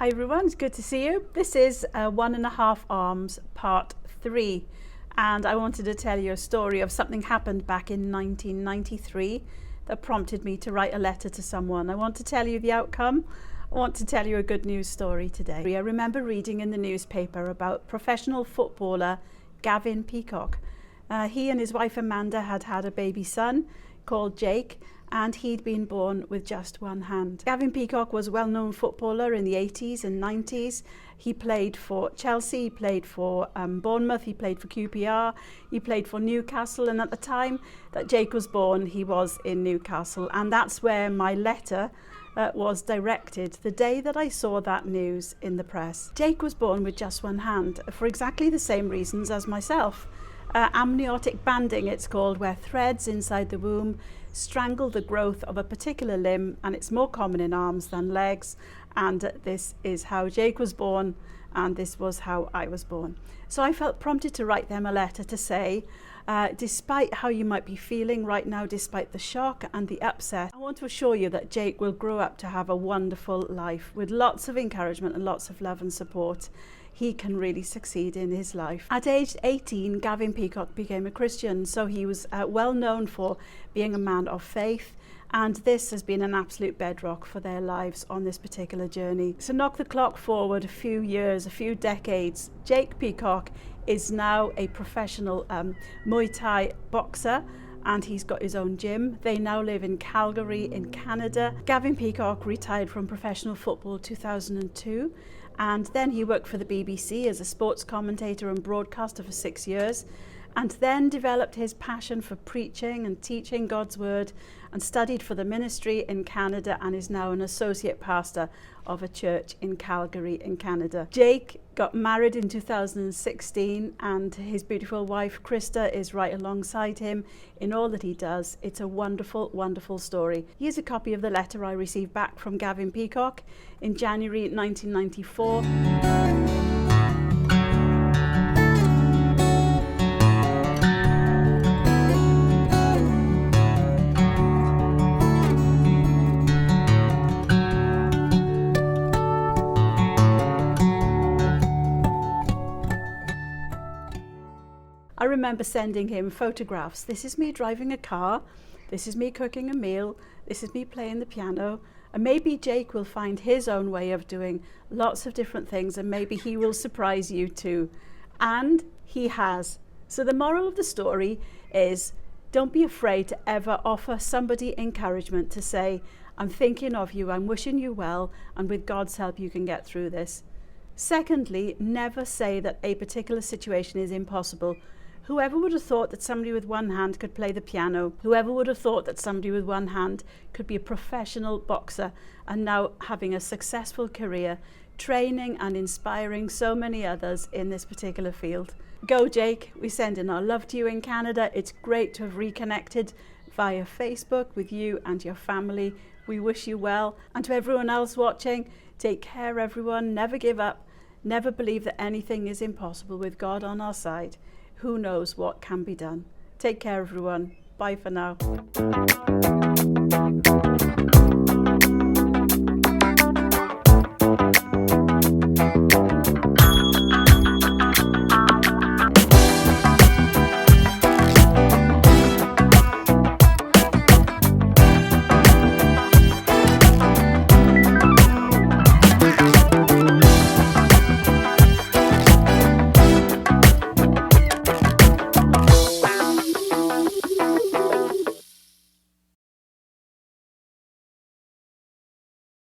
Hi everyone, it's good to see you. This is 1.5 Arms part 3, and I wanted to tell you a story of something happened back in 1993 that prompted me to write a letter to someone. I want to tell you the outcome. I want to tell you a good news story today. I remember reading in the newspaper about professional footballer Gavin Peacock. He and his wife Amanda had had a baby son called Jake, and he'd been born with just one hand. Gavin Peacock was a well-known footballer in the 80s and 90s. He played for Chelsea, he played for Bournemouth, he played for QPR, he played for Newcastle, and at the time that Jake was born, he was in Newcastle, and that's where my letter was directed the day that I saw that news in the press. Jake was born with just one hand for exactly the same reasons as myself. Amniotic banding, it's called, where threads inside the womb strangle the growth of a particular limb, and it's more common in arms than legs, and this is how Jake was born, and this was how I was born. So I felt prompted to write them a letter to say, despite how you might be feeling right now, despite the shock and the upset, I want to assure you that Jake will grow up to have a wonderful life with lots of encouragement and lots of love and support. He can really succeed in his life. At age 18, Gavin Peacock became a Christian, so he was well known for being a man of faith, and this has been an absolute bedrock for their lives on this particular journey. So knock the clock forward a few years, a few decades. Jake Peacock is now a professional Muay Thai boxer, and he's got his own gym. They now live in Calgary in Canada. Gavin Peacock retired from professional football 2002, and then he worked for the BBC as a sports commentator and broadcaster for 6 years, and then developed his passion for preaching and teaching God's word, and studied for the ministry in Canada, and is now an associate pastor of a church in Calgary in Canada. Jake got married in 2016, and his beautiful wife Krista is right alongside him in all that he does. It's a wonderful, wonderful story. Here's a copy of the letter I received back from Gavin Peacock in January 1994. I remember sending him photographs. This is me driving a car, this is me cooking a meal, this is me playing the piano, and maybe Jake will find his own way of doing lots of different things, and maybe he will surprise you too. And he has. So the moral of the story is, don't be afraid to ever offer somebody encouragement, to say, I'm thinking of you, I'm wishing you well, and with God's help you can get through this. Secondly, never say that a particular situation is impossible. Whoever would have thought that somebody with one hand could play the piano? Whoever would have thought that somebody with one hand could be a professional boxer and now having a successful career, training and inspiring so many others in this particular field? Go, Jake. We send in our love to you in Canada. It's great to have reconnected via Facebook with you and your family. We wish you well. And to everyone else watching, take care, everyone. Never give up. Never believe that anything is impossible with God on our side. Who knows what can be done? Take care, everyone. Bye for now.